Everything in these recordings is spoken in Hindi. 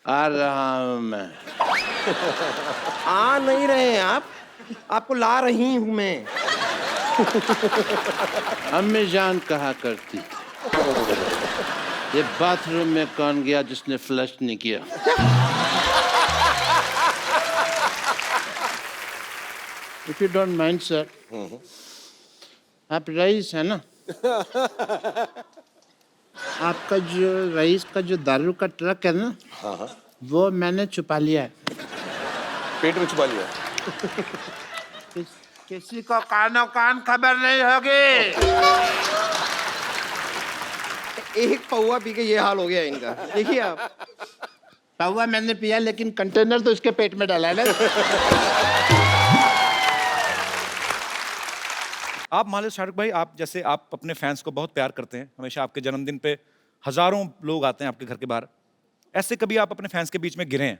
आ रहा हूं मैं। आ नहीं रहे हैं आप, आपको ला रही हूं मैं। अम्मी जान कहा करती थी, ये बाथरूम में कौन गया जिसने फ्लश नहीं किया। If you don't mind sir, आप रईस है ना? आपका जो रईस का जो दारू का ट्रक है ना, हाँ, वो मैंने छुपा लिया है। पेट में छुपा लिया। किसी को कानो कान खबर नहीं होगी। एक पौवा पी के ये हाल हो गया इनका, देखिए आप। पौवा मैंने पिया, लेकिन कंटेनर तो उसके पेट में डाला है ना। आप मान लो शाहरुख भाई, आप जैसे आप अपने फैंस को बहुत प्यार करते हैं, हमेशा आपके जन्मदिन पे हजारों लोग आते हैं आपके घर के बाहर, ऐसे कभी आप अपने फैंस के बीच में गिरे हैं?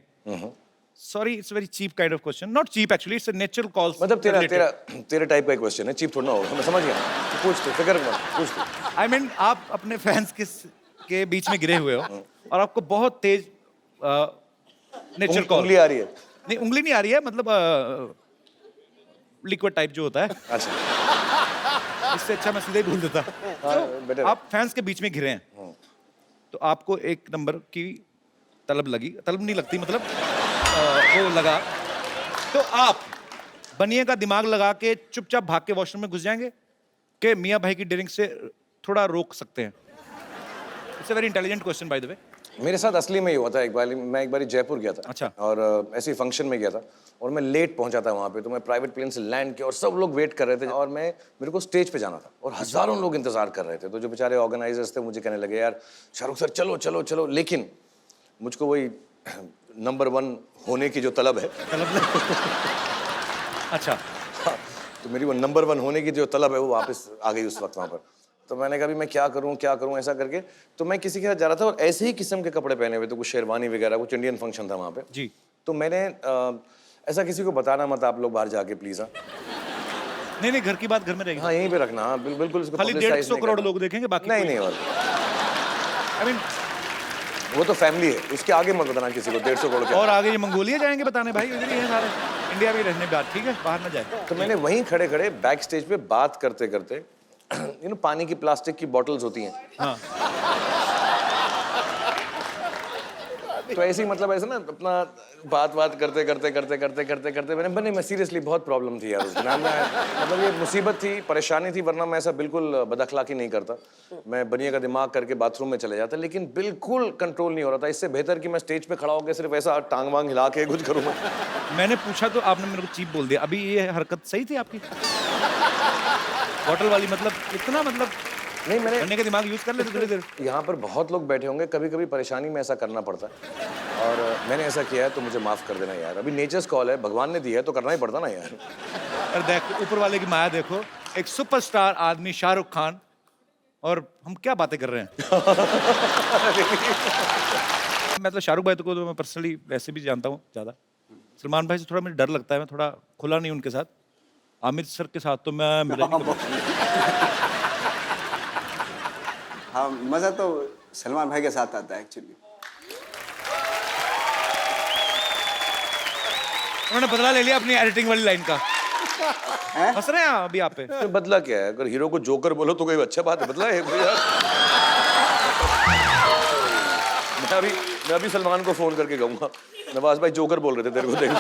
Sorry, it's very cheap kind of question, not cheap actually, it's a natural call. मतलब तेरा टाइप का क्वेश्चन है, चीप थोड़ा ना होगा, मैं समझ गया। तो पूछ, फिक्र मत, पूछ। आई मीन आप अपने फैंस के बीच में गिरे हुए हो और आपको बहुत तेज नेचुरल कॉल। उंगली आ रही है? नहीं, उंगली नहीं आ रही है, मतलब लिक्विड टाइप जो होता है। अच्छा, इससे अच्छा मैं सीधे ही बोल देता। बेटर। आप फैंस के बीच में घिरे हैं, तो आपको एक नंबर की तलब लगी, तलब नहीं लगती, मतलब वो लगा, तो आप बनिए का दिमाग लगा के चुपचाप भाग के वॉशरूम में घुस जाएंगे कि मियाँ भाई की ड्रिंक से थोड़ा रोक सकते हैं? It's a very intelligent question by the way. मेरे साथ असली में ही हुआ था। मैं एक बार जयपुर गया था। अच्छा। और ऐसे ही फंक्शन में गया था और मैं लेट पहुंचा था वहाँ पे, तो मैं प्राइवेट प्लेन से लैंड किया और सब लोग वेट कर रहे थे और मेरे को स्टेज पे जाना था और हजारों लोग इंतजार कर रहे थे। तो जो बेचारे ऑर्गेनाइजर्स थे मुझे कहने लगे, यार शाहरुख सर चलो चलो चलो, लेकिन मुझको वही नंबर 1 होने की जो तलब है। अच्छा। हाँ, तो मेरी वो नंबर 1 होने की जो तलब है वो वापस आ गई उस वक्त वहाँ पर। तो मैंने कहा भी मैं क्या करूँ ऐसा करके। तो मैं किसी के साथ जा रहा था और ऐसे ही किस्म के कपड़े पहने हुए थे, कुछ शेरवानी वगैरह, कुछ इंडियन फंक्शन था वहाँ पे जी। तो मैंने ऐसा किसी को बताना मत आप लोग बाहर जाके प्लीज। हाँ नहीं नहीं, घर की बात घर में रहेगी। हाँ, यहीं पे रखना। हाँ, बिल्कुल इसको खाली publicize 150 नहीं करोड़ करना। लोग देखेंगे, बाकी नहीं नहीं, और आई मीन वो तो फैमिली है, उसके आगे मत बताना किसी को 150 करोड़ के। और आगे ये मंगोलिया जाएंगे बताने, भाई इधर ही है सारे, इंडिया में ही रहने बात, ठीक है, बाहर ना जाए। तो मैंने वहीं खड़े खड़े बैक स्टेज पे बात करते करते पानी की प्लास्टिक की बॉटल्स होती हैं। हाँ। तो ऐसे ही मतलब ऐसे ना अपना बात करते मैं सीरियसली बहुत प्रॉब्लम थी यार उस दिन। मतलब ये मुसीबत थी, परेशानी थी, वरना मैं ऐसा बिल्कुल बदअखलाकी नहीं करता। मैं बनिए का दिमाग करके बाथरूम में चले जाता, लेकिन बिल्कुल कंट्रोल नहीं हो रहा था। इससे बेहतर कि मैं स्टेज पे खड़ा होकर सिर्फ ऐसा टांग वांग हिला के कुछ करूँ। मैंने पूछा तो आपने मेरे को चीप बोल दिया। अभी ये हरकत सही थी आपकी? बॉटल वाली, मतलब इतना, मतलब नहीं, मैंने बनिए का दिमाग यूज कर लेते थोड़ी देर। यहाँ पर बहुत लोग बैठे होंगे, कभी कभी परेशानी में ऐसा करना पड़ता है और मैंने ऐसा किया है, तो मुझे माफ कर देना यार। अभी नेचर्स कॉल है, भगवान ने दिया है तो करना ही पड़ता ना यार। और देखो ऊपर वाले की माया, देखो एक सुपरस्टार आदमी शाहरुख खान और हम क्या बातें कर रहे हैं। मैं तो शाहरुख भाई को तो मैं पर्सनली वैसे भी जानता हूँ ज्यादा। सलमान भाई से थोड़ा मुझे डर लगता है, मैं थोड़ा खुला नहीं उनके साथ। आमिर सर के साथ तो मैं मिला नहीं कभी। हाँ, मज़ा तो सलमान भाई के साथ आता है एक्चुअली। उन्होंने बदला ले लिया अपनी एडिटिंग वाली लाइन का। हंस रहे हैं अभी आप पे। तो बदला क्या है? अगर हीरो को जोकर बोलो तो कोई अच्छा बात है, बदला है कोई यार। मैं अभी सलमान को फोन करके कहूंगा, नवाज भाई जोकर बोल रहे थे तेरे को, देखो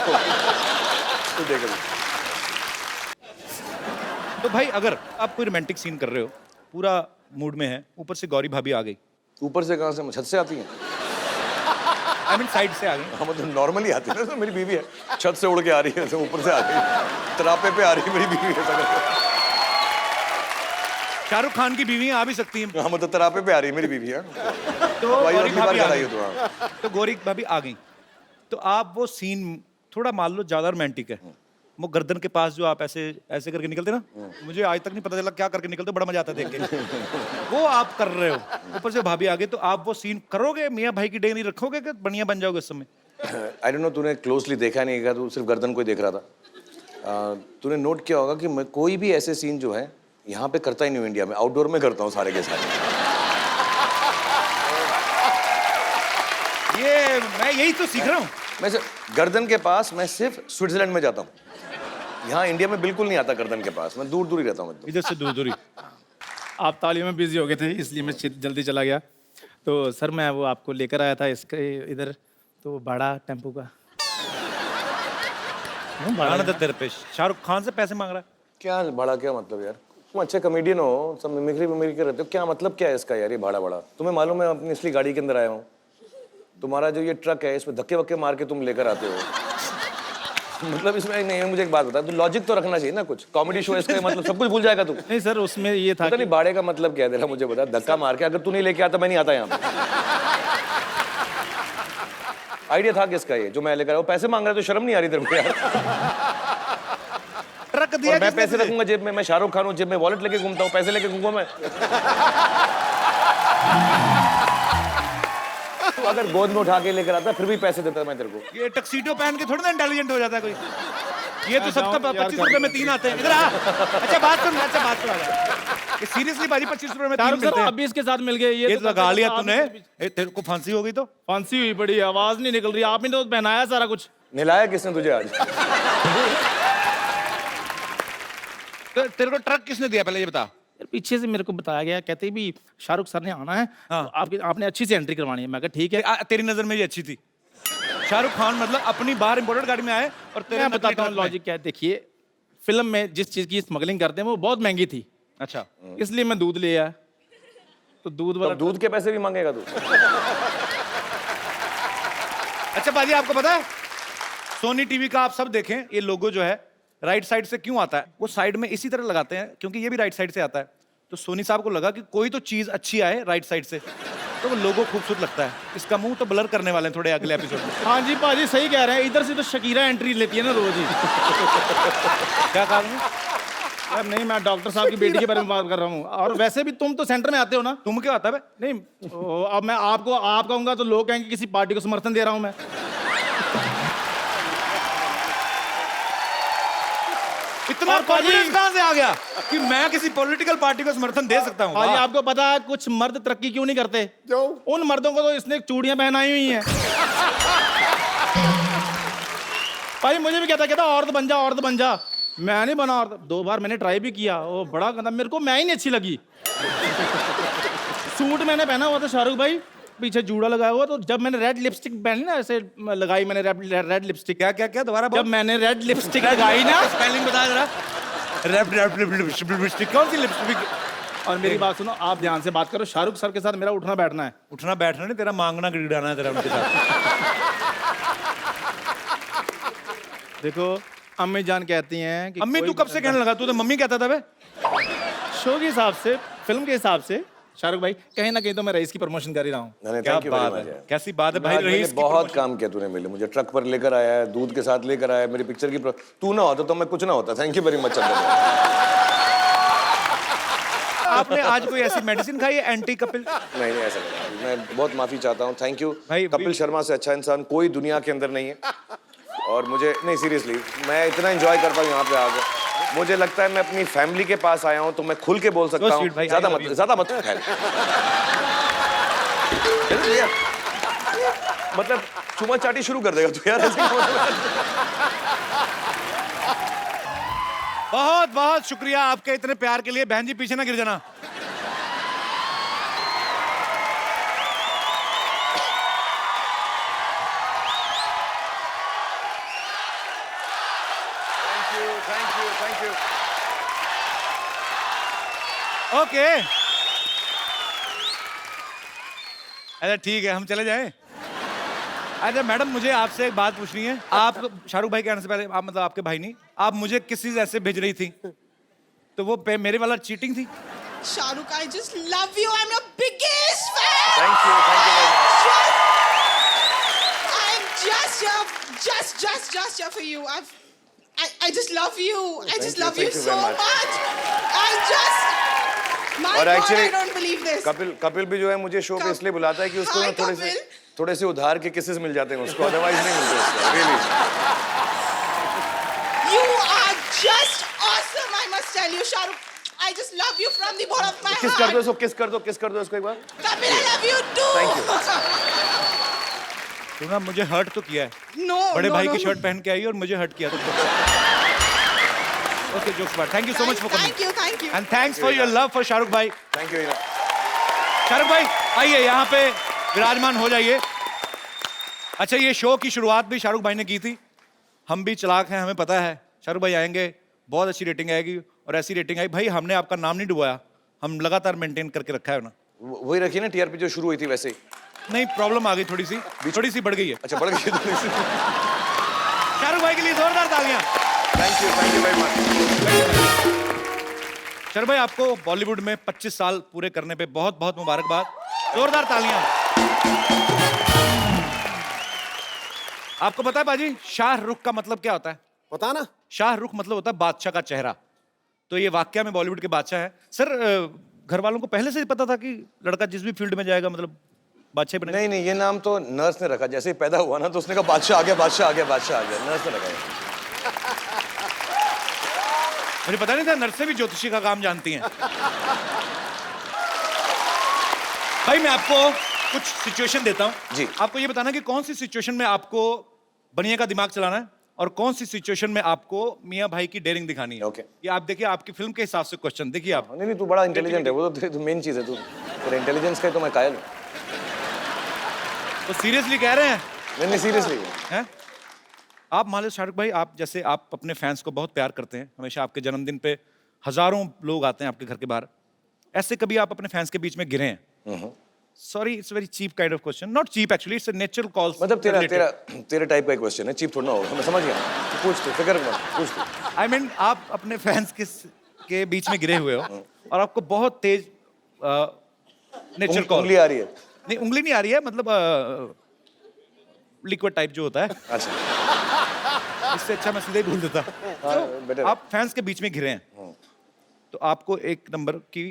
तो देख अभी। तो भाई अगर आप कोई रोमांटिक सीन कर रहे हो, पूरा मूड में है, ऊपर से गौरी भाभी आ गई, ऊपर से कहाँ से? छत से आती हैं? आई मीन साइड से आ गई। हाँ, मतलब नॉर्मली आती है ना। तो मेरी बीवी है, छत से उड़ के आ रही है, तो ऊपर से आ गई, तरापे पे आ रही है मेरी बीवी है। शाहरुख खान की बीवी आ भी सकती है। हाँ, मतलब तरापे पे आ रही है मेरी बीवी है। तो भाई गौरी अगली बार भाभी आ कराइए गई। तो। हाँ, तो गौरी भाभी आ गई, तो आप वो सीन थोड़ा मान लो ज्यादा रोमांटिक है, वो गर्दन के पास जो आप ऐसे ऐसे करके निकलते ना, मुझे आज तक नहीं पता चला क्या करके निकलते, बड़ा मजा आता है देख के। वो आप कर रहे हो, ऊपर से भाभी आ गई, तो आप वो सीन करोगे, मियाँ भाई की डेंगरी रखोगे कि बढ़िया बन जाओगे उस समय? आई डोंट नो, तूने क्लोजली देखा नहीं, तू सिर्फ गर्दन को ही देख रहा था। तूने नोट किया होगा कि मैं कोई भी ऐसे सीन जो है यहाँ पे करता ही नहीं हूँ इंडिया में, आउटडोर में करता हूँ सारे के सारे। ये मैं यही तो सीख रहा हूँ। मैं गर्दन के पास मैं सिर्फ स्विट्जरलैंड में जाता हूँ। यहाँ इंडिया में बिल्कुल नहीं आता गर्दन के पास, मैं दूर दूर ही रहता हूँ एकदम। इधर से दूर दूर ही। आप तालियों में बिजी हो गए थे इसलिए मैं जल्दी चला गया। तो सर मैं वो आपको लेकर आया था इसके इधर, तो भाड़ा टेम्पो का। भाड़ा था तेरे पे, शाहरुख खान से पैसे मांग रहा है। क्या भाड़ा, क्या मतलब यार? तुम अच्छे कॉमेडियन हो, सब मिमिक्री विमिक्री कर रहते हो, क्या मतलब क्या है इसका यार ये भाड़ा भाड़ा? तुम्हें मालूम है अपनी इसलिए गाड़ी के अंदर आया हूँ, तुम्हारा जो ये ट्रक है इसमें धक्के वक्के मार के तुम लेकर आते हो। मतलब इसमें नहीं, मुझे एक बात बता, तो लॉजिक तो रखना चाहिए ना कुछ। कॉमेडी शो इसका मतलब सब कुछ भूल जाएगा तू। नहीं सर उसमें ये था पता नहीं भाड़े का मतलब क्या है तेरा, मुझे बता। धक्का मार के, अगर तू नहीं लेके आता मैं नहीं आता यहाँ पे। आइडिया था किसका ये जो मैं लेकर आया? पैसे मांग रहा है तो शर्म नहीं आ रही तेरे को यार? ट्रक दिया मैं पैसे रखूंगा जेब में, मैं शाहरुख खान हूँ, जेब में वॉलेट लेके घूमता हूँ, पैसे लेके घूमूंगा मैं? तो अगर गोद में उठा के लेकर आता फिर भी पैसे देता मैं तेरे को। ये टक्सीडो पहन के थोड़ा ना इंटेलिजेंट हो जाता है कोई। ये तो सबका 25 रुपए में 3 आते हैं। इधर आ। अच्छा बात कर, अच्छा बात कर। सीरियसली बाजी 25 रुपए में 3 मिलते हैं। आप भी इसके साथ मिल गए। ये तो लगा लिया तूने। तेरे को फांसी हो गई तो? फांसी हुई बड़ी, आवाज नहीं निकल रही। आपने तो पहनाया सारा कुछ। नहलाया किसने तुझे आज? तेरे को ट्रक किसने दिया पहले ये बता? यार पीछे से मेरे को बताया गया, कहते भी शाहरुख सर ने आना है, हाँ। तो आपने अच्छी सी एंट्री करवानी है। मैं कहा ठीक है। तेरी नजर में ये अच्छी थी। शाहरुख खान मतलब अपनी बाहर इंपोर्टेड गाड़ी में आए और तेरे मैं बताता हूँ लॉजिक क्या है। देखिए फिल्म में जिस चीज की स्मगलिंग करते हैं वो बहुत महंगी थी, अच्छा इसलिए मैं दूध ले आया। तो दूध वाला, दूध के पैसे भी मांगेगा तू? अच्छा बाजी आपको पता है सोनी टीवी का आप सब देखें, ये लोगो जो है राइट साइड से क्यों आता है? वो साइड में इसी तरह लगाते हैं क्योंकि ये भी राइट साइड से आता है। तो सोनी साहब को लगा कि कोई तो चीज अच्छी आए राइट साइड से, तो वो लोगो खूबसूरत लगता है। इसका मुंह तो ब्लर करने वाले हैं थोड़े अगले एपिसोड में। हाँ जी पाजी सही कह रहे हैं। इधर से तो शकीरा एंट्री लेती है ना रोज ही। क्या कारण है? यार नहीं, मैं डॉक्टर साहब की बेटी के बारे में बात कर रहा हूँ। और वैसे भी तुम तो सेंटर में आते हो ना। तुम क्या आता है? नहीं अब मैं आपको आप कहूंगा तो लोग कहेंगे किसी पार्टी को समर्थन दे रहा हूँ मैं। इतना कॉन्फिडेंस कहां से आ गया कि मैं किसी पॉलिटिकल पार्टी को समर्थन दे सकता हूं? भाई आपको पता है कुछ मर्द तरक्की क्यों नहीं करते? क्यों? उन मर्दों को तो इसने चूड़ियां पहनाई हुई हैं। भाई मुझे भी कहता औरत बन जा, औरत बन जा। मैं नहीं बना औरत। 2 बार मैंने ट्राई भी किया, वो बड़ा गंदा, मेरे को मैं ही नहीं अच्छी लगी। सूट मैंने पहना हुआ था शाहरुख भाई, पीछे जूड़ा लगाया हुआ, तो जब मैंने रेड लिपस्टिक पहनी ना, ऐसे लगाई मैंने रेड लिपस्टिक। क्या क्या क्या दोबारा जब मैंने रेड लिपस्टिक लगाई ना, स्पेलिंग बता जरा। लिपस्टिक कौन सी लिपस्टिक? और मेरी बात सुनो, आप ध्यान से बात करो। शाहरुख सर के साथ मेरा उठना बैठना है। उठना बैठना नहीं, तेरा मांगना गिड़गिड़ाना है तेरा उनके साथ। देखो अम्मी जान कहती हैं कि अम्मी कोई तू कब से कहने लगा? तू तो मम्मी कहता था बे। शो के हिसाब से, फिल्म के हिसाब से शाहरुख भाई कहीं ना कहीं तो मैं रईस की प्रमोशन कर ही रहा हूँ। क्या बात है, कैसी बात है भाई। रईस की बहुत काम किया तूने मेरे लिए, मुझे ट्रक पर लेकर आया है, दूध के साथ लेकर आया है, मेरी पिक्चर की तू ना होता तो मैं कुछ ना होता। Thank you very much. आपने आज कोई ऐसी मेडिसिन खाई है एंटी कपिल? नहीं ऐसा नहीं, मैं बहुत माफी चाहता हूँ। थैंक यू भाई, कपिल शर्मा से अच्छा इंसान कोई दुनिया के अंदर नहीं है। और मुझे नहीं, सीरियसली मैं इतना एंजॉय कर पाऊँ यहाँ पे आकर। मुझे लगता है मैं अपनी फैमिली के पास आया हूँ तो मैं खुल के बोल सकता हूँ। ज्यादा मत फैल। मतलब चुमा चाटी शुरू कर देगा तू यार। बहुत बहुत शुक्रिया आपके इतने प्यार के लिए। बहन जी पीछे ना गिर जाना। Thank you. ओके अच्छा ठीक है, हम चले जाएं। अच्छा मैडम, मुझे आपसे एक बात पूछनी है। आप शाहरुख भाई के आने से पहले, आप मतलब आपके भाई नहीं, आप मुझे किस चीज ऐसे भेज रही थी? तो वो मेरे वाला चीटिंग थी? Shahrukh, I just love you. I'm your biggest fan. Thank you very much. I'm just here for you. I just love you. I just love you thank you so very much. My और God, actually, I don't believe this. Kapil भी जो है मुझे शो पे इसलिए बुलाता है कि उसको Hi, ना Kapil. थोड़े से उधार के किसेस मिल जाते हैं उसको, अदरवाइज नहीं मिलते उसको। Really. You are just awesome. I must tell you, Shahrukh. I just love you from the bottom of my किस कर दो heart. इसको, किस कर दो इसको एक बार। Kapil, I love you too. Thank you. तो ना मुझे हर्ट तो किया है, No. बड़े no, भाई no, की no. शर्ट पहन के आई और मुझे हर्ट किया। ओके जोक्स बात, thank you so much for Thank you, thank you. And thanks for your love for Shahrukh भाई। Thank you. शाहरुख भाई आइए यहाँ पे विराजमान हो जाइए। अच्छा, ये शो की शुरुआत भी शाहरुख भाई ने की थी। हम भी चालाक हैं, हमें पता है शाहरुख भाई आएंगे, बहुत अच्छी रेटिंग आएगी, और ऐसी रेटिंग आई भाई हमने आपका नाम नहीं डुबाया, हम लगातार मेंटेन करके रखा है ना। वही रखी ना टीआरपी जो शुरू हुई थी वैसे ही। नहीं, प्रॉब्लम आ गई थोड़ी सी बढ़ गई है। अच्छा, बढ़ गई थोड़ी सी। शाहरुख भाई के लिए जोरदार तालियां। Thank you very much. Shahrukh भाई आपको बॉलीवुड में 25 साल पूरे करने पे बहुत बहुत मुबारकबाद, जोरदार तालियां। आपको पता है बाजी, शाहरुख का मतलब क्या होता है? पता ना? शाहरुख मतलब होता है बादशाह का चेहरा। तो ये वाकया में बॉलीवुड के बादशाह है। सर, घर वालों को पहले से ही पता था कि लड़का जिस भी फील्ड में जाएगा मतलब बादशाह बनेगा? नहीं, ये नाम तो नर्स ने रखा। जैसे ही पैदा हुआ ना तो उसने कहा बादशाह आ गया, बादशाह आ गया, बादशाह आ गया। नर्स ने रखा है। मुझे पता नहीं था नर्सें भी ज्योतिषी का काम जानती हैं। भाई मैं आपको कुछ सिचुएशन देता हूं जी। आपको ये बताना कि कौन सी सिचुएशन में आपको बनिया का दिमाग चलाना है और कौन सी सिचुएशन में आपको मियां भाई की डेयरिंग दिखानी है। ओके। ये आप देखिए, आपकी फिल्म के हिसाब से क्वेश्चन देखिए आप। नहीं, तू बड़ा इंटेलिजेंट है, वो तो मेन चीज है। तू तेरे इंटेलिजेंस का ही तो मैं कायल हूं। तो सीरियसली कह रहे हैं? नहीं, सीरियसली। हैं? आप मान लो शाहरुख भाई, आप जैसे आप अपने फैंस को बहुत प्यार करते हैं, हमेशा आपके जन्मदिन पे हजारों लोग आते हैं आपके घर के बाहर, ऐसे कभी आप अपने फैंस के बीच में गिरे हैं? Sorry, it's very cheap kind of question, not cheap actually, it's a natural call. मतलब तेरे टाइप का क्वेश्चन है, चीप थोड़ा ना होगा। मैं समझ गया। तू पूछ, तू फिक्र मत, पूछ तू। आई मीन आप अपने फैंस के बीच में गिरे हुए हो और आपको बहुत तेज नेचुरल कॉल। उंगली आ रही है? नहीं, उंगली नहीं आ रही है, मतलब लिक्विड टाइप जो होता है। अच्छा। इससे अच्छा मैं सीधे ही बोल देता। better। तो आप फैंस के बीच में घिरे हैं, तो आपको एक नंबर की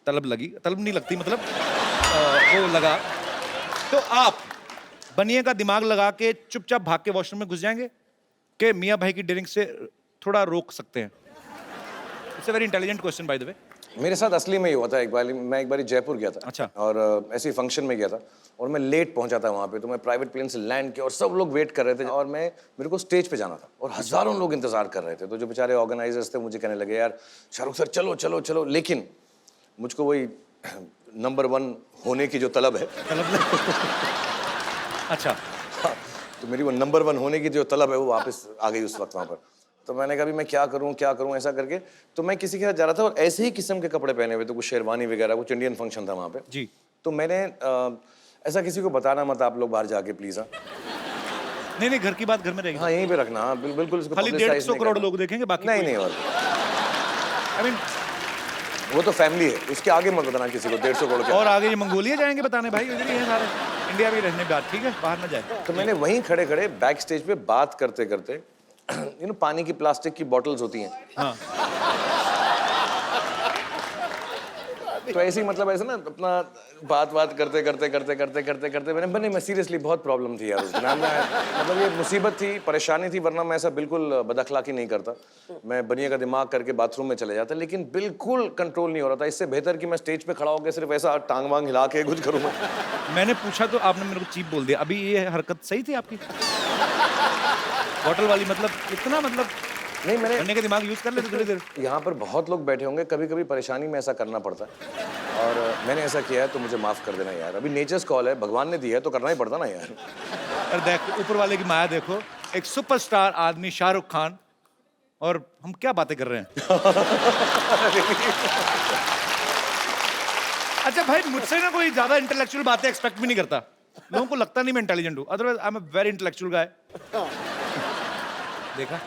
तलब लगी, तलब नहीं लगती मतलब वो लगा, तो आप बनिए का दिमाग लगा के चुपचाप भाग के वॉशरूम में घुस जाएंगे कि मियां भाई की डेयरिंग से थोड़ा रोक सकते हैं? It's a very intelligent question by the way. मेरे साथ असली में ही हुआ था। मैं एक बार जयपुर गया था। अच्छा। और ऐसे ही फंक्शन में गया था और मैं लेट पहुंचा था वहाँ पे। तो मैं प्राइवेट प्लेन से लैंड किया और सब लोग वेट कर रहे थे और मेरे को स्टेज पे जाना था और हजारों लोग इंतजार कर रहे थे। तो जो बेचारे ऑर्गेनाइजर्स थे मुझे कहने लगे, यार शाहरुख सर चलो चलो चलो, लेकिन मुझको वही नंबर 1 होने की जो तलब है। अच्छा। हाँ, तो मेरी वो नंबर 1 होने की जो तलब है वो वापस आ गई उस वक्त वहाँ पर। तो मैंने कहा भी मैं क्या करूँ ऐसा करके। तो मैं किसी के साथ जा रहा था और ऐसे ही किस्म के कपड़े पहने हुए थे, कुछ शेरवानी वगैरह, कुछ इंडियन फंक्शन था वहाँ पे जी। तो मैंने ऐसा किसी को बताना मत आप लोग बाहर जाके प्लीज। हाँ, नहीं, घर की बात घर में रहेगी। हाँ, यहीं पे रखना। हाँ, बिल्कुल इसको खाली publicize 150 नहीं करोड़ करना। लोग देखेंगे, बाकी नहीं और आई मीन वो तो फैमिली है, उसके आगे मत बताना किसी को 150 करोड़ के। और आगे ये मंगोलिया जाएंगे बताने, भाई इधर ही हैं सारे, इंडिया में ही रहने बात, ठीक है, बाहर ना जाए। तो मैंने वहीं खड़े खड़े बैक स्टेज पे बात करते करते पानी की प्लास्टिक की बॉटल्स होती हैं। हाँ। तो ऐसे ही मतलब ऐसे ना अपना बात करते करते मैं सीरियसली बहुत प्रॉब्लम थी यार उस दिन। मतलब ये मुसीबत थी, परेशानी थी, वरना मैं ऐसा बिल्कुल बदअखलाकी नहीं करता। मैं बनिए का दिमाग करके बाथरूम में चले जाता, लेकिन बिल्कुल कंट्रोल नहीं हो रहा था। इससे बेहतर कि मैं स्टेज पे खड़ा होकर सिर्फ ऐसा टांग वांग हिला के कुछ करूँ। मैंने पूछा तो आपने मेरे को चीप बोल दिया। अभी ये हरकत सही थी आपकी बॉटल वाली? मतलब इतना मतलब नहीं, मैंने बनिए का दिमाग यूज कर लेते थोड़ी देर। यहाँ पर बहुत लोग बैठे होंगे, कभी कभी परेशानी में ऐसा करना पड़ता है और मैंने ऐसा किया है, तो मुझे माफ कर देना यार। अभी नेचर्स कॉल है, भगवान ने दिया है तो करना ही पड़ता ना यार। और देखो ऊपर वाले की माया, देखो एक सुपरस्टार आदमी शाहरुख खान और हम क्या बातें कर रहे हैं। अच्छा भाई, मुझसे ना कोई ज्यादा इंटेलेक्चुअल बातें एक्सपेक्ट भी नहीं करता। लोगों को लगता नहीं मैं इंटेलिजेंट हूँ, otherwise I am a very intellectual guy. देखा?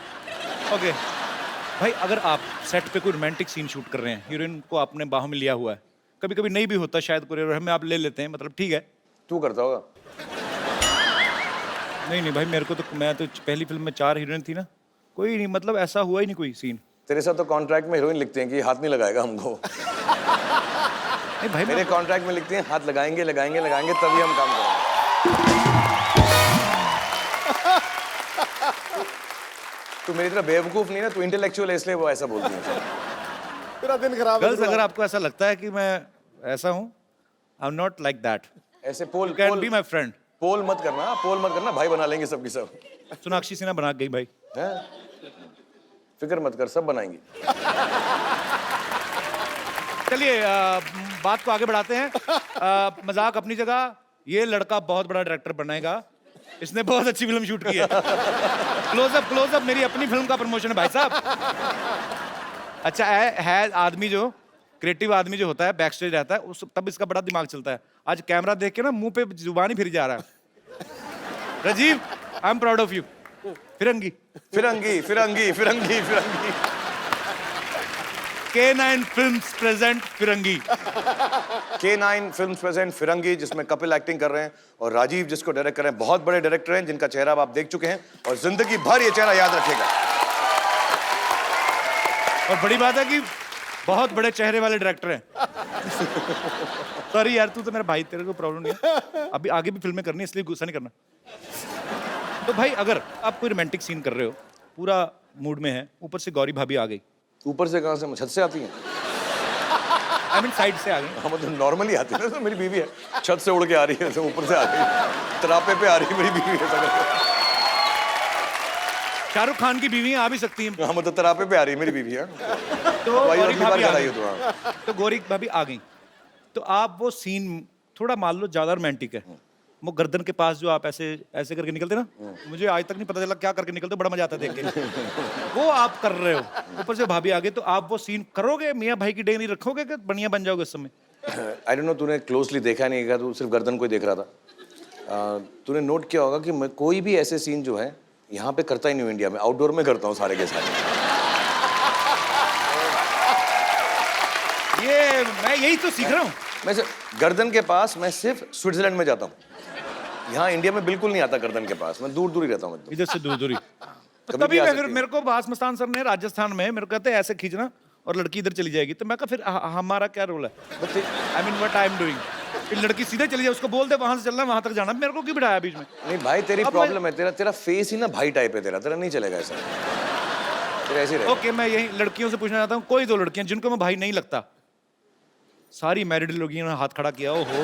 ओके भाई, अगर आप सेट पे कोई रोमांटिक सीन शूट कर रहे हैं, हीरोइन को आपने बाहों में लिया हुआ है, कभी कभी नहीं भी होता शायद कोरियर, हमें आप ले लेते हैं, मतलब ठीक है। तू करता होगा? नहीं भाई, मेरे को तो, मैं तो पहली फिल्म में 4 हीरोइन थी ना, कोई नहीं, मतलब ऐसा हुआ ही नहीं कोई सीन। तेरे साथ तो कॉन्ट्रैक्ट में हीरोइन लिखते हैं कि हाथ नहीं लगाएगा हमको। नहीं भाई, मेरे कॉन्ट्रैक्ट में लिखते हैं हाथ लगाएंगे तभी हम काम करेंगे। तू मेरी तरह बेवकूफ नहीं ना, तू इंटेलेक्चुअल है, इसलिए वो ऐसा बोलती है। तेरा दिन खराब है। गर्ल्स, अगर आपको ऐसा लगता है कि मैं ऐसा हूँ, I am not like that. ऐसे पोल कैन बी माई फ्रेंड। पोल मत करना, भाई बना लेंगे सबकी सब। सोनाक्षी सिन्हा बना गई भाई। हैं? फिक्र मत कर, सब बनाएंगी। चलिए बात को आगे बढ़ाते हैं। मजाक अपनी जगह, ये लड़का बहुत बड़ा डायरेक्टर बनेगा, इसने बहुत अच्छी फिल्म शूट की है। क्लोजअप मेरी अपनी फिल्म का प्रमोशन है भाई साहब। अच्छा है आदमी जो क्रिएटिव आदमी जो होता है, बैक स्टेज रहता है, उस तब इसका बड़ा दिमाग चलता है। आज कैमरा देख के ना मुंह पे जुबान ही फिर जा रहा है। Rajiv, I am proud of you. Firangi K9 Films present Firangi. K9 Films present Firangi, जिसमें कपिल एक्टिंग कर रहे हैं और राजीव जिसको डायरेक्ट कर रहे हैं। बहुत बड़े डायरेक्टर हैं जिनका चेहरा अब आप देख चुके हैं और जिंदगी भर ये चेहरा याद रखेगा। और बड़ी बात है कि बहुत बड़े चेहरे वाले डायरेक्टर हैं। सॉरी यार, तू तो मेरा भाई, तेरे को प्रॉब्लम नहीं है। अभी आगे भी फिल्में करनी है, इसलिए गुस्सा नहीं करना। तो भाई अगर आप कोई रोमांटिक सीन कर रहे हो, पूरा मूड में है, ऊपर से गौरी भाभी आ गई, ऊपर से कहां से? छत से आती हैं? आई मीन साइड से आ गई। हाँ, मतलब नॉर्मली आती है ना। तो मेरी बीवी है, छत से उड़ के आ रही है, ऊपर से आ गई, तरापे पे आ रही है मेरी बीवी है। शाहरुख खान की बीवी आ भी सकती हैं। हाँ, मतलब तरापे पे आ रही है मेरी बीवी है। तो भाई गौरी अगली बार भाभी आ कराइए गई। तो। हाँ, तो गौरी भाभी आ गई, तो आप वो सीन थोड़ा मान लो ज्यादा रोमांटिक है, वो गर्दन के पास जो आप ऐसे ऐसे करके निकलते ना, मुझे आज तक नहीं पता चला क्या करके निकलते, बड़ा मजा आता है देख के। वो आप कर रहे हो, ऊपर से भाभी आ गई, तो आप वो सीन करोगे, मियाँ भाई की डेंगरी रखोगे कि बढ़िया बन जाओगे उस समय? आई डोंट नो, तूने क्लोजली देखा नहीं है, तू सिर्फ गर्दन को ही देख रहा था। तूने नोट किया होगा कि मैं कोई भी ऐसे सीन जो है यहाँ पे करता ही नहीं हूँ इंडिया में, आउटडोर में करता हूँ सारे के सारे। ये मैं यही तो सीख रहा हूँ। मैं गर्दन के पास मैं सिर्फ स्विट्जरलैंड में जाता हूँ, यहाँ इंडिया में बिल्कुल नहीं आता गर्दन के पास, मैं दूर दूर ही रहता हूँ। इधर से दूर दूरी। तो कभी तभी भी आ मैं सकती फिर है। मेरे को बास मस्तान सर ने राजस्थान में मेरे को कहते हैं ऐसे खींचना और लड़की इधर चली जाएगी, तो मैं कहा फिर हमारा क्या रोल है? I mean what I am doing. फिर लड़की सीधे चली जाए, उसको बोल दे वहां से चलना, वहां तक जाना, मेरे को क्यों बिठाया बीच में? नहीं भाई, तेरी अब प्रॉब्लम है, तेरा फेस ही ना भाई टाइप है, तेरा नहीं चलेगा ऐसा, तेरा ऐसे ही रहेगा। ओके, मैं यही लड़कियों से पूछना चाहता हूँ, कोई दो लड़कियां जिनको मैं भाई नहीं लगता, सारी मैरिड लड़कियों ने हाथ खड़ा किया। ओहो,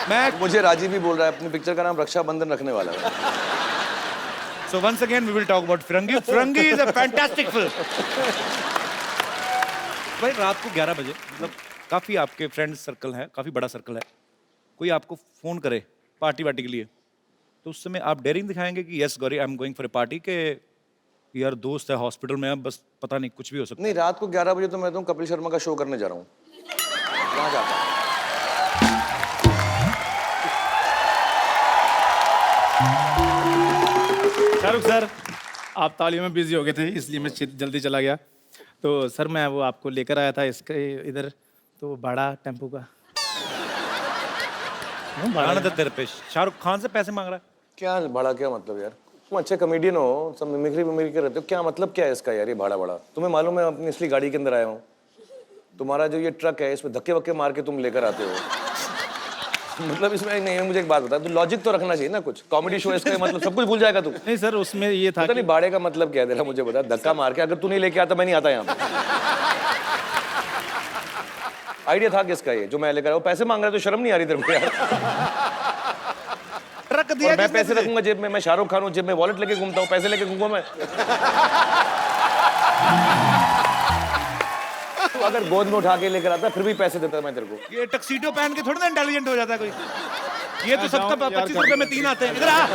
मैं मुझे राजीव भी बोल रहा है अपनी पिक्चर का नाम रक्षाबंधन रखने वाला है। So once again we will talk about Firangi. Firangi is a fantastic film। भाई रात को 11 बजे, मतलब काफी आपके फ्रेंड सर्कल है, काफी बड़ा सर्कल है, कोई आपको फोन करे पार्टी वार्टी के लिए, तो उस समय आप डेयरिंग दिखाएंगे कि yes Gauri I am going for a party, के यार दोस्त है हॉस्पिटल में, अब बस पता नहीं कुछ भी हो सकता है? नहीं, रात को 11 बजे तो मैं तो कपिल शर्मा का शो करने जा रहा हूँ, वहाँ जाता हूँ। शाहरुख सर, आप तालियों में बिजी हो गए थे, इसलिए मैं जल्दी चला गया। तो सर मैं वो आपको लेकर आया था इसके इधर, तो भाड़ा टेम्पो का। भाड़ा तो तेरे पे शाहरुख खान से पैसे मांग रहा है। क्या भाड़ा, क्या मतलब यार? तुम अच्छे कॉमेडियन हो, सब मिमिक्री कर रहते हो, क्या मतलब क्या है इसका यार, ये भाड़ा? तुम्हें मालूम है अपनी इसलिए गाड़ी के अंदर आया हूँ, तुम्हारा जो ये ट्रक है इसमें धक्के वक्के मार के तुम लेकर आते हो। मतलब इसमें नहीं, मुझे एक बात बता, तू लॉजिक तो रखना चाहिए ना कुछ, कॉमेडी शो इसका मतलब सब कुछ भूल जाएगा तू। नहीं सर, उसमें ये था पता नहीं भाड़े का मतलब क्या है तेरा, मुझे बता। धक्का मार के, अगर तू नहीं लेके आता मैं नहीं आता यहाँ पे। आइडिया था किसका ये जो मैं लेकर आया? पैसे मांग रहा है तो शर्म नहीं आ रही तेरे को यार? ट्रक दिया और मैं किसने पैसे तुझे? रखूंगा जेब में, मैं शाहरुख खान हूँ, जेब में वॉलेट लेके घूमता हूँ, पैसे लेके घूमूंगा मैं? तो अगर गोद में उठा के लेकर आता फिर भी पैसे देता मैं तेरे को। ये टक्सीडो पहन के थोड़ा ना इंटेलिजेंट हो जाता है कोई। ये तो सबका 25 रुपए में 3 आते हैं। इधर आ।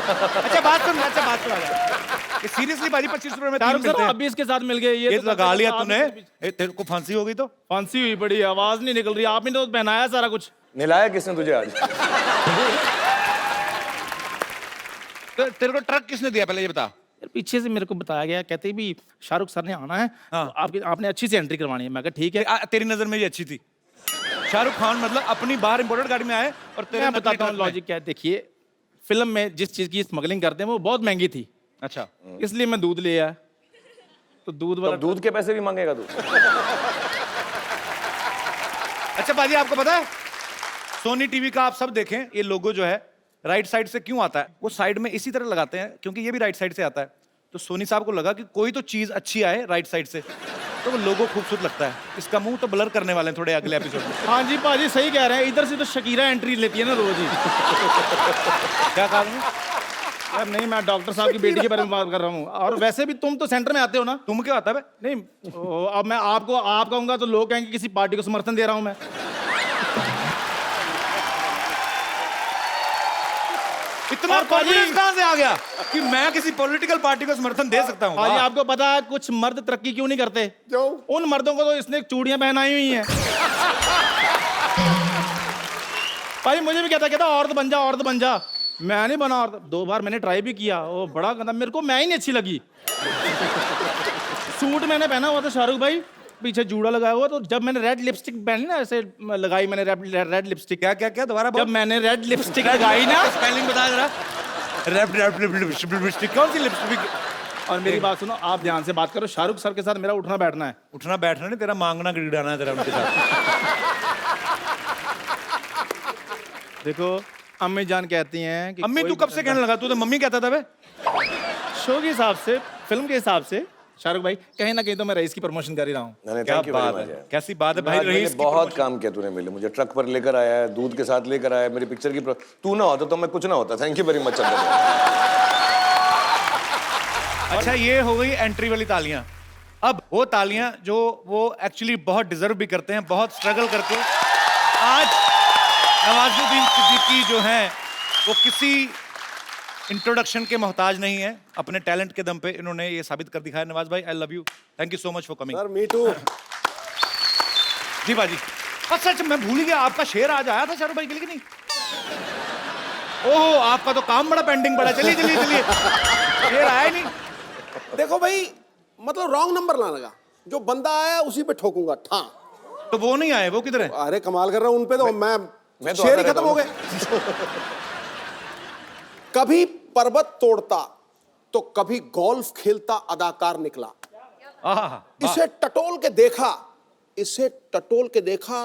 अच्छा बात सुन, अच्छा बात सुन। ये सीरियसली भाई 25 रुपए में 3 शाहरुख मिलते सर हैं। आप भी इसके साथ मिल गए। ये तो लगा लिया आप- तूने। तेरे को फांसी हो गई तो? फांसी हुई पड़ी, आवाज नहीं निकल रही, आपने तो पहनाया सारा कुछ। नहलाया किसने तुझे आज? तेरे को ट्रक किसने दिया पहले ये बता? यार पीछे से मेरे को बताया गया, कहते हैं भी शाहरुख सर ने आना है, हाँ। तो आपने अच्छी से एंट्री करवानी है। मैं कहा ठीक है। तेरी नजर में ये अच्छी थी। शाहरुख खान मतलब अपनी बाहर इंपोर्टेड गाड़ी में आए और तेरे मैं नकली बताता हूँ ट्रक में। लॉजिक क्या है। देखिए, फिल्म में जिस चीज की स्मगलिंग करते हैं वो बहुत महंगी थी, अच्छा इसलिए मैं दूध ले आया। तो दूध वाला तो दूध के पैसे भी मांगेगा तू? अच्छा बाजी, आपको पता है सोनी टीवी का आप सब देखें, ये लोगो जो है राइट साइड से क्यों आता है? वो साइड में इसी तरह लगाते हैं क्योंकि ये भी राइट साइड से आता है। तो सोनी साहब को लगा कि कोई तो चीज अच्छी आए राइट साइड से, तो वो लोगो खूबसूरत लगता है। इसका मुंह तो ब्लर करने वाले हैं थोड़े अगले एपिसोड में। हाँ जी पाजी सही कह रहे हैं, इधर से तो शकीरा एंट्री लेती है ना रोज ही। क्या कहा तुमने? यार नहीं, मैं डॉक्टर साहब की बेटी के बारे में बात कर रहा हूँ। और वैसे भी तुम तो सेंटर में आते हो ना। तुम क्या आता है बे? नहीं अब मैं आपको आप कहूंगा तो लोग कहेंगे किसी पार्टी को समर्थन दे रहा हूँ मैं। इतना कॉन्फिडेंस कहां से आ गया कि मैं किसी पॉलिटिकल पार्टी को समर्थन दे सकता हूं? पाजी वाह। आपको पता है कुछ मर्द तरक्की क्यों नहीं करते? क्यों? उन मर्दों को तो इसने चूड़ियां पहनाई हुई हैं। भाई मुझे भी कहता औरत बन जा, औरत बन जा। मैं नहीं बना औरत। 2 बार मैंने ट्राई भी किया, वो बड़ा गंदा, मेरे को मैं ही नहीं अच्छी लगी। सूट मैंने पहना हुआ था शाहरुख भाई, पीछे जूड़ा लगाया हुआ, तो जब मैंने रेड लिपस्टिक पहनी ना, ऐसे लगाई मैंने रेड लिपस्टिक। क्या क्या क्या दोबारा जब मैंने रेड लिपस्टिक लगाई ना, स्पेलिंग बता जरा। लिपस्टिक कौन सी लिपस्टिक? और मेरी बात सुनो, आप ध्यान से बात करो, शाहरुख सर के साथ मेरा उठना बैठना है। उठना बैठना नहीं, तेरा मांगना गिड़ाना है तेरा उनके साथ। देखो अम्मी जान कहती हैं कि अम्मी कोई तू कब से कहने लगा? तू तो मम्मी कहता था बे। शो के हिसाब से, फिल्म के हिसाब से शाहरुख भाई कहीं ना कहीं तो मैं रईस की प्रमोशन कर ही रहा हूँ। क्या बात है, कैसी बात है भाई। रईस की बहुत काम किया तूने मेरे लिए, मुझे ट्रक पर लेकर आया है, दूध के साथ लेकर आया है, मेरी पिक्चर की तू ना होता तो मैं कुछ ना होता। Thank you very much. अच्छा ये हो गई एंट्री वाली तालियां। अब वो तालियां जो वो एक्चुअली बहुत डिजर्व भी करते हैं, बहुत स्ट्रगल करके। आज नवाजुद्दीन सिद्दीकी जो हैं वो किसी इंट्रोडक्शन के मोहताज नहीं है, अपने टैलेंट के दम पे इन्होंने ये साबित कर दिखाया। नवाज भाई I love you, thank you so much for coming. Sir me too. जी बाजी। अच्छा अच्छा मैं भूल ही गया, आपका शेर आज आया था शाहरुख भाई के लिए कि नहीं? ओहो आपका तो काम बड़ा पेंडिंग पड़ा। चलिए चलिए चलिए, शेर आया ही नहीं। देखो भाई, मतलब रॉन्ग नंबर ना लगा, जो बंदा आया उसी पे ठोकूंगा ठा। तो वो नहीं आए, वो किधर है? अरे कमाल कर रहा हूं उन पे तो मैं तो शेर ही आता खत्म हो गए। कभी पर्वत तोड़ता तो कभी गोल्फ खेलता अदाकार निकला। आहा, इसे टटोल के देखा, इसे टटोल के देखा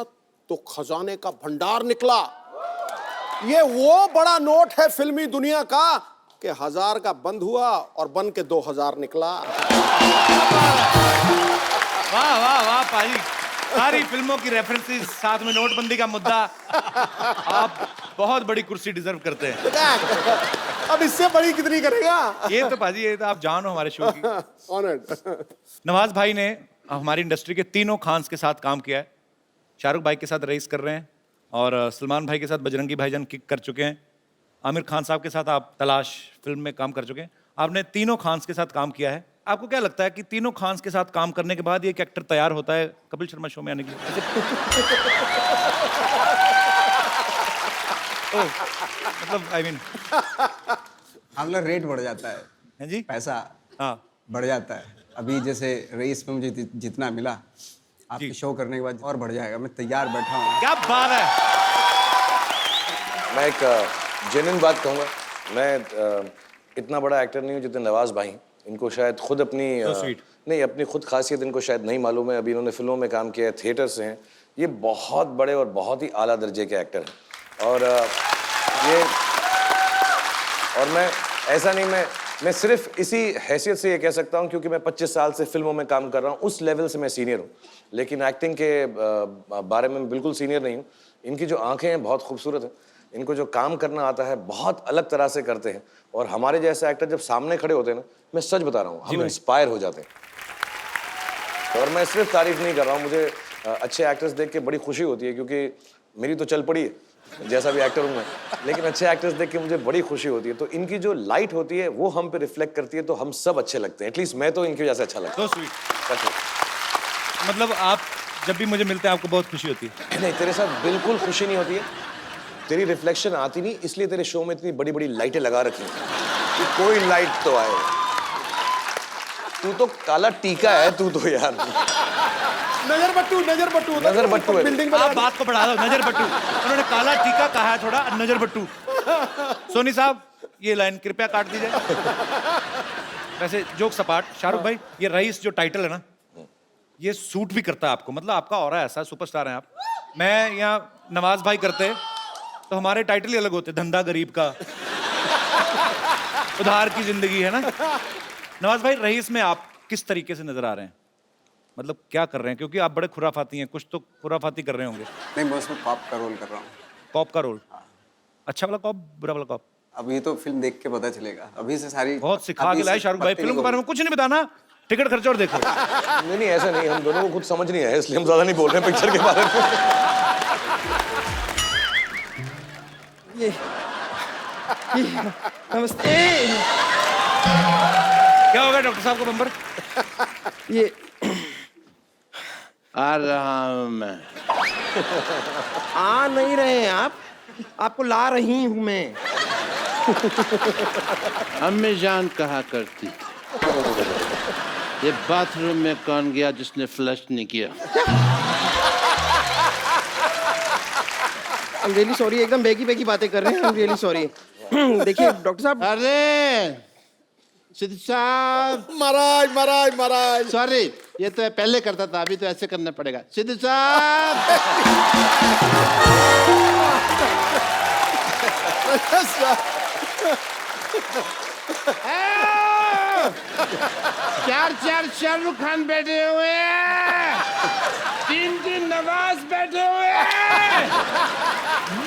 तो खजाने का भंडार निकला। ये वो बड़ा नोट है फिल्मी दुनिया का कि 1000 का बंद हुआ और बन के 2000 निकला। वाह वाह वाह पाजी, सारी फिल्मों की रेफरेंसेस, साथ में नोटबंदी का मुद्दा। आप बहुत बड़ी कुर्सी डिजर्व करते हैं। अब इससे बड़ी कितनी करेगा? ये तो पाजी, ये तो आप जान हो हमारे शो की। ऑनर्ड। नवाज भाई ने हमारी इंडस्ट्री के तीनों खान्स के साथ काम किया है। शाहरुख भाई के साथ रईस कर रहे हैं, और सलमान भाई के साथ बजरंगी भाईजान किक कर चुके हैं। आमिर खान साहब के साथ आप तलाश फिल्म में काम कर चुके हैं। आपने तीनों खान्स के साथ काम किया है। आपको क्या लगता है कि तीनों खान्स के साथ काम करने के बाद ये एक एक्टर तैयार होता है कपिल शर्मा शो में आने के लिए? मतलब आई मीन हम लोग रेट बढ़ जाता है, है जी। पैसा हाँ बढ़ जाता है। अभी जैसे रईस में मुझे जितना मिला, आपके शो करने के बाद और बढ़ जाएगा। मैं तैयार बैठा हूँ। क्या बात है। मैं एक जेन्युइन बात कहूँगा, मैं इतना बड़ा एक्टर नहीं हूँ जितने नवाज भाई हैं। इनको शायद खुद अपनी नहीं, अपनी खुद खासियत इनको शायद नहीं मालूम है। अभी इन्होंने फिल्मों में काम किया है, थिएटर से हैं। ये बहुत बड़े और बहुत ही आला दर्जे के एक्टर हैं। और मैं ऐसा नहीं, मैं सिर्फ इसी हैसियत से ये कह सकता हूँ क्योंकि मैं 25 साल से फिल्मों में काम कर रहा हूँ, उस लेवल से मैं सीनियर हूँ। लेकिन एक्टिंग के बारे में बिल्कुल सीनियर नहीं हूँ। इनकी जो आंखें हैं बहुत खूबसूरत हैं। इनको जो काम करना आता है बहुत अलग तरह से करते हैं। और हमारे जैसे एक्टर जब सामने खड़े होते हैं ना, मैं सच बता रहा हूँ, हम इंस्पायर हो जाते हैं। और मैं सिर्फ तारीफ नहीं कर रहा हूँ, मुझे अच्छे एक्टर्स देख के बड़ी खुशी होती है, क्योंकि मेरी तो चल पड़ी है जैसा भी एक्टर हूँ मैं, लेकिन अच्छे एक्टर्स देख के मुझे बड़ी खुशी होती है। तो इनकी जो लाइट होती है वो हम पे रिफ्लेक्ट करती है, तो हम सब अच्छे लगते हैं। एटलीस्ट मैं तो इनकी वजह से अच्छा लगता So sweet. मतलब आप जब भी मुझे मिलते हैं आपको बहुत खुशी होती है? नहीं, तेरे साथ बिल्कुल खुशी नहीं होती है। तेरी रिफ्लेक्शन आती नहीं, इसलिए तेरे शो में इतनी बड़ी बड़ी लाइटें लगा रखी हैं कि कोई लाइट तो आए। तू तो काला टीका है, तू तो यार नजर बट्टू है। बिल्डिंग आप बात को बढ़ा दो, नजर बट्टू। उन्होंने काला टीका कहा है, थोड़ा नजर बट्टू। सोनी साहब ये लाइन कृपया काट दीजिए। वैसे जोक सपाट, शाहरुख भाई ये रईस जो टाइटल है ना, ये सूट भी करता है आपको। मतलब आपका ऑरा ऐसा, सुपरस्टार हैं आप। मैं यहाँ नवाज भाई करते तो हमारे टाइटल ही अलग होते, धंधा गरीब का, उधार की जिंदगी, है ना। नवाज भाई, रईस में आप किस तरीके से नजर आ रहे हैं? मतलब क्या कर रहे हैं? क्योंकि आप बड़े खुराफाती हैं, कुछ तो खुराफाती कर रहे होंगे। नहीं, मैं उसमें कॉप का रोल कर रहा हूँ। कॉप का रोल? अच्छा वाला कॉप, बुरा वाला कॉप? अब ये तो फिल्म देख के पता चलेगा। अभी से सारी बहुत सिखा अभी के लाए से शाहरुख भाई। पत्ते फिल्म के नहीं बारे में कुछ नहीं बताना, टिकट खर्चो और देखो। नहीं नहीं, ऐसा नहीं, हम दोनों को कुछ समझ नहीं आया, इसलिए हम ज्यादा नहीं बोल रहे हैं पिक्चर के बारे में। ये नमस्ते। क्या होगा डॉक्टर साहब को नंबर? ये आ रहा हूं मैं। आ नहीं रहे हैं आप, आपको ला रही हूं मैं। अम्मी जान कहा करती थी, ये बाथरूम में कौन गया जिसने फ्लश नहीं किया? आई एम रियली सॉरी, एकदम बेगी बेगी बातें कर रहे हैं। I am really sorry. देखिए डॉक्टर साहब, अरे सिद्ध साहब, महाराज महाराज महाराज। सॉरी, ये तो पहले करता था, अभी तो ऐसे करना पड़ेगा। सिद्ध साहब, चार चार शाहरुख खान बैठे हुए हैं, तीन तीन नवाज बैठे हुए हैं।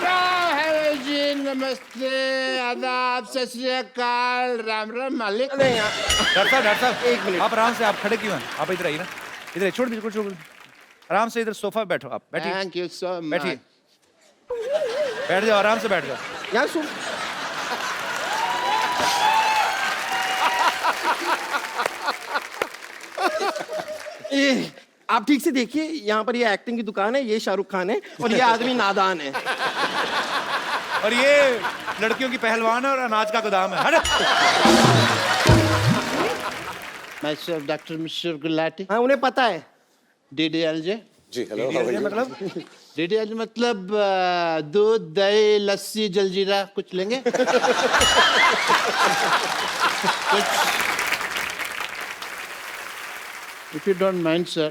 वाह, हेलो जी, नमस्ते, आदाब, सत श्री अकाल, राम राम मालिक। डॉक्टर साहब एक मिनट, आप आराम से, आप खड़े क्यों हैं? आप इधर आइए ना, इधर आइए, छोड़ दीजिए, छोड़ दीजिए। आराम से इधर सोफा पे बैठो, आप बैठिए। Thank you so much. बैठिए, बैठ जाओ, आराम से बैठ जाओ। यार सुन, ये आप ठीक से देखिए, यहाँ पर ये एक्टिंग की दुकान है, ये शाहरुख खान है और ये आदमी नादान है। और ये लड़कियों की पहलवान है और अनाज का गोदाम है। हट। Myself, Dr. Mr. Gulati, हाँ, उन्हें पता है। DDLJ। जी हेलो, मतलब DDLJ मतलब दूध, दही, लस्सी, जलजीरा कुछ लेंगे? If you don't mind, sir.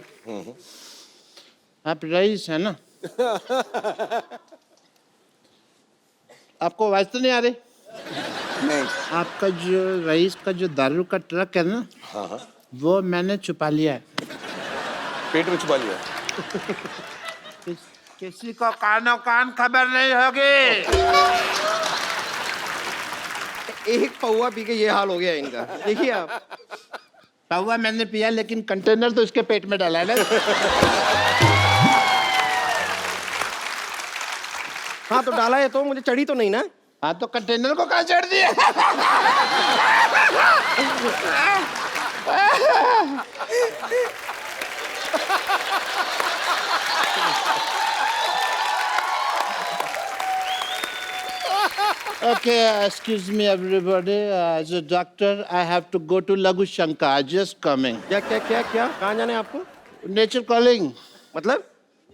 आप रईस है ना? आपको आवाज तो नहीं आ रही? नहीं, आपका जो रईस का जो दारू का ट्रक है ना, वो मैंने छुपा लिया है। पेट में छुपा लिया। किसी को कानो कान खबर नहीं होगी। एक पौवा पी के ये हाल हो गया इनका। देखिए आप, पौवा मैंने पिया, लेकिन कंटेनर तो इसके पेट में डाला है ना। हाँ तो डाला है तो मुझे चढ़ी तो नहीं ना? हाँ तो कंटेनर को कहाँ चढ़ दिया? Okay, excuse me everybody. As a doctor, I have to go to Lagu Shankar. Just coming. क्या क्या क्या क्या कहाँ जाना है आपको? Nature calling.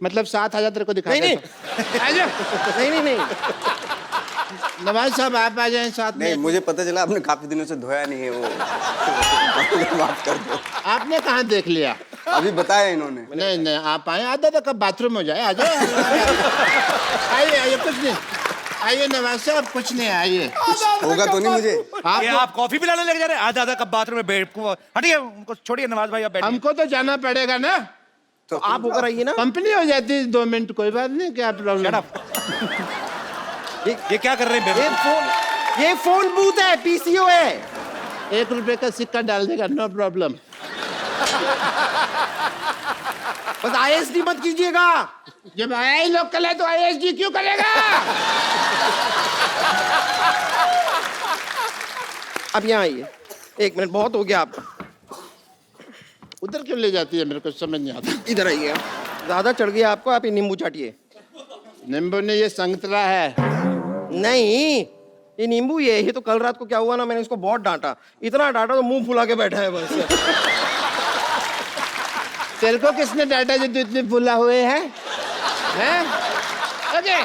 मतलब साथ आ जा, तेरे को दिखा नहीं नहीं देता। आ जा। नहीं नहीं नहीं, नवाज साहब आप आ जाएं साथ नहीं, में। मुझे पता चला आपने काफी दिनों से धोया नहीं है वो। माफ कर दो। आपने कहाँ देख लिया? अभी बताया इन्होंने। नहीं नहीं, आप आए, आधा तक बाथरूम हो जाए, आ जाओ। आइए आइए, कुछ नहीं, आइए नवाज साहब, कुछ नहीं, आइए। होगा तो नहीं मुझे। ये आप कॉफी पिलाने लेके जा रहे हैं? आधा आधा कप बाथरूम में बैठ, हटिए, उनको छोड़िए। नवाज भाई आप बैठिए। हमको तो जाना पड़ेगा ना, तो आप होकर आइए ना। कंपनी हो जाती है 2 मिनट, कोई बात नहीं, क्या प्रॉब्लम? Shut up। ये क्या कर रहे हैं? ये फोन बूथ है, पीसीओ है। 1 रुपए का सिक्का डाल देगा, नो प्रॉब्लम। बस आईएसडी मत कीजिएगा। जब आई लोकल है तो आईएसडी क्यों करेगा? अब यहाँ आइए, 1 मिनट, बहुत हो गया आप। उधर क्यों ले जाती है, मेरे को समझ नहीं आता। इधर आइए आप। ज्यादा चढ़ गया आपको, आप ये नींबू चाटिए। नींबू ने, ये संतरा है। नहीं, ये नींबू ये तो कल रात को क्या हुआ ना, मैंने इसको बहुत डांटा, इतना डांटा तो मुंह फुला के बैठा है बस। तेरे को किसने डांटा जो तू इतने फुला हुए है? हैं? ओके,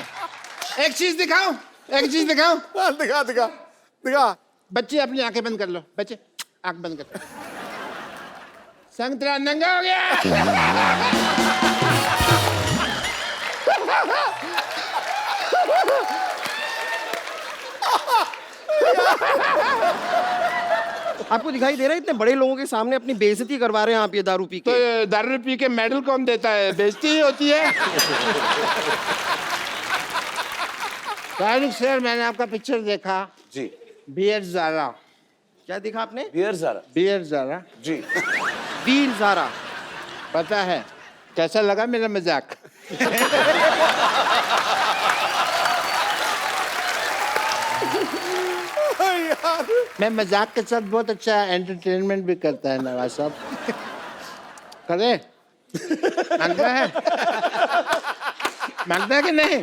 एक चीज दिखाऊं, एक चीज दिखाऊं। दिखा दिखा दिखा। बच्चे अपनी आंखें बंद कर लो, बच्चे आंख बंद कर। संतरा नंगा हो गया। आपको दिखाई दे रहा है इतने बड़े लोगों के सामने अपनी बेइज्जती करवा रहे हैं आप ये दारू पी तो के? ये दारू पी के मेडल कौन देता है? बेइज्जती ही होती है। शाहरुख सर, मैंने आपका पिक्चर देखा, जी। बियर ज़ारा। क्या देखा आपने? बियर ज़ारा। बियर ज़ारा, जी। वीर ज़ारा। पता है कैसा लगा मेरा मजाक? मैं मजाक के साथ बहुत अच्छा एंटरटेनमेंट भी करता है नवाज साहब। करे मांगता है, मांगता है कि नहीं?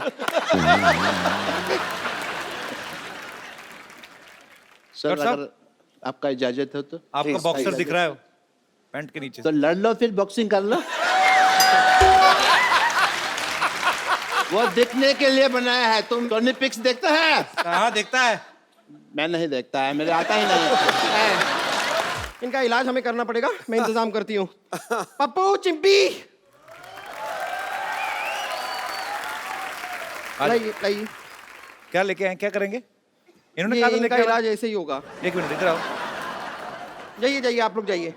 सर डॉक्टर साहब? अगर आपका इजाजत हो तो आपका बॉक्सर दिख रहा है पैंट के नीचे। तो लड़ लो, फिर बॉक्सिंग कर लो। वो दिखने के लिए बनाया है। तुम टोनी पिक्स देखता है? कहाँ देखता है? मैं नहीं देखता है, मेरे आता ही नहीं है। इनका इलाज हमें करना पड़ेगा, मैं इंतजाम करती हूँ। पप्पू चिंपी लाइए लाइए। क्या लेके आए, क्या करेंगे? इन्होंने ये कहा था इनका लेके आना। इलाज ऐसे ही होगा। एक मिनट इधर आओ। जाइए जाइए आप लोग जाइए।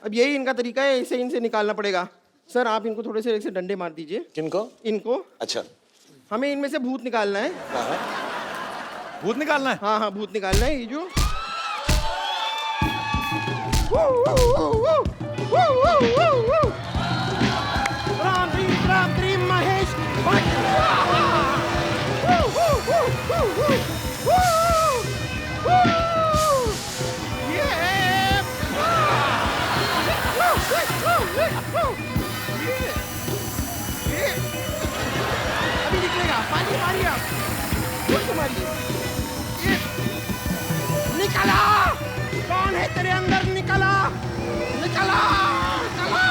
अब यही इनका तरीका है, इसे इनसे निकालना पड़ेगा। सर आप इनको थोड़े से ऐसे डंडे मार दीजिए। किनको? इनको। अच्छा। हमें इनमें से भूत निकालना है। भूत निकालना है? हाँ हाँ भूत निकालना है। ये जो राम क्रीम महेश अभी निकलेगा। पानी मारिए आप, कुछ मारिए। ये निकला। कौन है तेरे अंदर? निकला निकला निकला।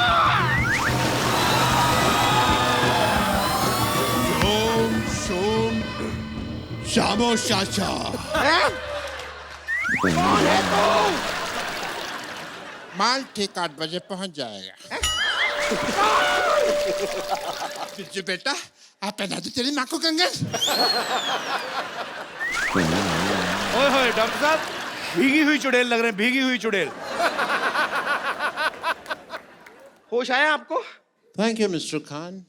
सोम सोम शामो चाचा। हैं? कौन है तू? माल ठीक 8 बजे पहुंच जाएगा। बिज्जू बेटा, आप पहना दो तेरी माँ को कंगन। ओए होए डॉक्टर साहब, भीगी हुई चुड़ैल लग रहे हैं, भीगी हुई चुड़ैल। होश आया आपको? Thank you mister Khan.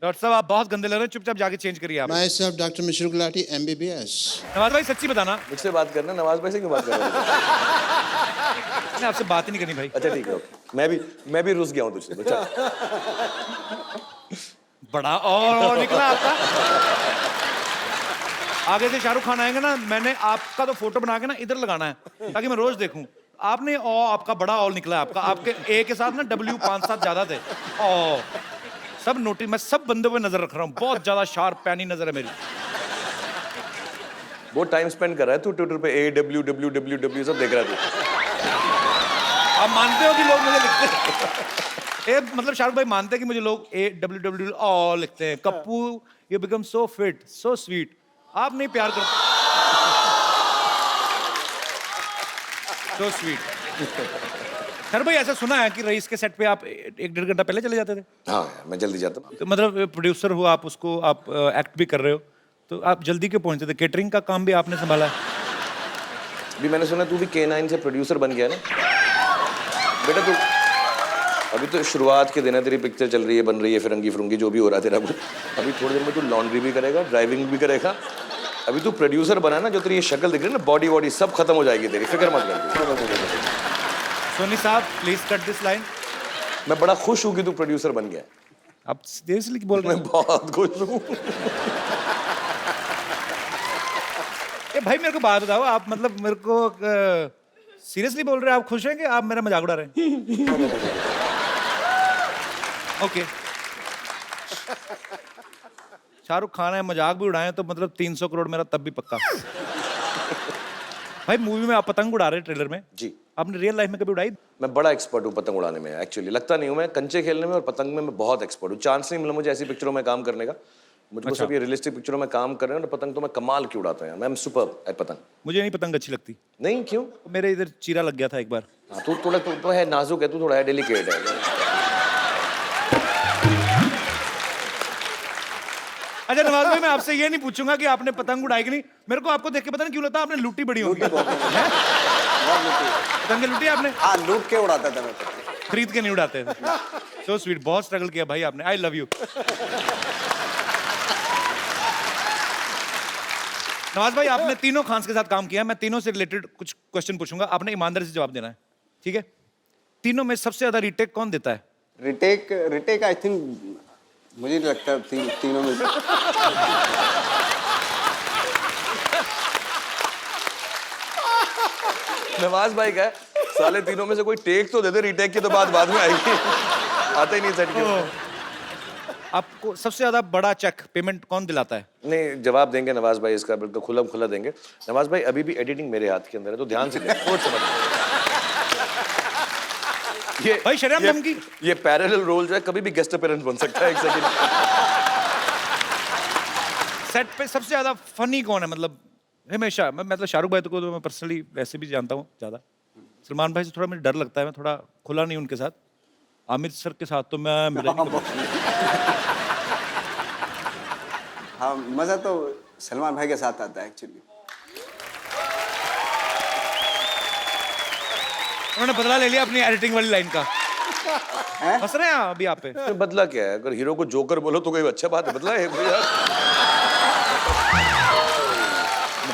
Doctor साहब आप बहुत गंदे लग रहे हैं, चुपचाप जाके चेंज करिए आप। My self doctor Mishra Gulati MBBS। Nawaz भाई सच्ची बताना, मुझसे बात करना, नवाज भाई से क्यों बात कर रहे हो? मैंने आपसे बात ही नहीं करनी भाई। अच्छा ठीक है, ओके। मैं भी रुस गया हूँ तुझसे तो चल। बड़ा और निकला आपका। आगे से शाहरुख खान आएंगे ना, मैंने आपका तो फोटो बना के ना इधर लगाना है ताकि मैं रोज देखूं। आपने आपका बड़ा ऑल निकला है आपका। आपके ए के साथ ना W 5-7 ज्यादा थे। सब नोटिस, मैं सब बंदों पे नजर रख रहा हूँ। बहुत ज्यादा शार्प पैनी नजर है मेरी। बहुत टाइम स्पेंड कर रहा है तू ट्विटर पे AWWWW सब देख रहा है तू। आप मानते हो कि लोग मुझे लिखते हैं? मतलब शाहरुख भाई मानते हैं कि मुझे लोग AWW ऑल लिखते हैं। Kappu you become so fit so sweet. आप नहीं प्यार करते। So sweet. खैर भाई ऐसा सुना है कि रईस के सेट पे आप 1-1.5 घंटा पहले चले जाते थे। हाँ मैं जल्दी जाता हूँ। तो मतलब प्रोड्यूसर हो आप, उसको आप एक्ट भी कर रहे हो, तो आप जल्दी क्यों पहुंचते थे? केटरिंग का काम भी आपने संभाला है? अभी मैंने सुना तू भी K9 से प्रोड्यूसर बन गया ना बेटा। तू अभी तो शुरुआत के दिन है, तेरी पिक्चर चल रही है, बन रही है, फिरंगी फिरंगी जो भी हो रहा है तेरा कुछ। अभी थोड़ी देर में तू लॉन्ड्री भी करेगा, ड्राइविंग भी करेगा। अभी तू प्रोड्यूसर बना ना, जो तेरी ये शक्ल दिख रही है ना, बॉडी वॉडी सब खत्म हो जाएगी तेरी, फिक्र मत कर। सोनी साहब प्लीज कट दिस लाइन। मैं बड़ा खुश हूँ कि तू प्रोड्यूसर बन गया। आप सीरियसली बोल रहे मैं हैं? बहुत खुश हूँ। ए भाई मेरे को बात बताओ, आप मतलब मेरे को सीरियसली बोल रहे हैं? आप खुश हैं कि आप मेरा मजाक उड़ा रहे हैं? ओके। शाहरुख खान है, मजाक भी उड़ाएं तो मतलब 300 करोड़ मेरा तब भी पक्का। भाई मूवी में आप पतंग उड़ा रहे हैं ट्रेलर में जी। आपने रियल लाइफ में कभी उड़ाई? मैं बड़ा एक्सपर्ट हूँ पतंग उड़ाने में। एक्चुअली लगता नहीं हूँ, मैं कंचे खेलने में और पतंग में मैं बहुत एक्सपर्ट हूँ। चांस नहीं मिला मुझे ऐसी पिक्चरों में काम करने का। मुझको सब ये रियलिस्टिक पिक्चरों में काम कर रहे हैं, और पतंग तो मैं कमाल की उड़ाता हूँ यार। मैं सुपर एट पतंग। मुझे नहीं पतंग अच्छी लगती। नहीं क्यों? मेरे इधर चीरा लग गया था एक बार। हाँ, तू थोड़ा तो है नाजुक है, तू थोड़ा है डेलिकेट है। अच्छा नवाज भाई मैं आपसे ये नहीं पूछूंगा कि आपने पतंग उड़ाई कि नहीं। मेरे को आपको देख के पता नहीं क्यों लगता आपने लूटी बड़ी होगी। पतंगे लूटी आपने? हाँ, लूट के उड़ाता था मैं। खरीद के नहीं उड़ाते थे। सो स्वीट, बहुत स्ट्रगल किया भाई आपने। आई लव यू। नवाज भाई, आपने तीनों खान्स के साथ काम किया। मैं तीनों से रिलेटेड कुछ क्वेश्चन पूछूंगा, आपने ईमानदारी से जवाब देना है, ठीक है? तीनों में सबसे ज्यादा रीटेक कौन देता है? रिटेक आई थिंक मुझे नहीं लगता तीनों में। नवाज भाई का है, साले तीनों में से कोई टेक तो दे दे, रीटेक की तो बात बाद में आएगी। आता ही नहीं सेट के। आपको सबसे ज्यादा बड़ा चेक पेमेंट कौन दिलाता है? नहीं, जवाब देंगे नवाज भाई इसका, बिल्कुल खुला खुला देंगे। नवाज भाई, अभी भी एडिटिंग मेरे हाथ के अंदर है, तो ध्यान से देखें, सोच समझ। भाई शर्म धमकी। ये पैरेलल रोल जो है कभी भी गेस्ट अपीयरेंस बन सकता है। एक सेकंड। सेट पे सबसे ज्यादा फनी कौन है? मतलब हमेशा मैं मतलब शाहरुख भाई को तो मैं पर्सनली वैसे भी जानता हूँ ज्यादा। सलमान भाई से थोड़ा मुझे डर लगता है, मैं थोड़ा खुला नहीं उनके साथ। आमिर सर के साथ तो मैं मिला नहीं कभी। हाँ, मजा तो सलमान भाई के साथ आता है एक्चुअली। उन्होंने बदला ले लिया अपनी एडिटिंग वाली लाइन का। हंस रहे हैं अभी आप पे? तो बदला क्या है? अगर हीरो को जोकर बोलो तो कोई अच्छा बात है, बदला है कोई यार।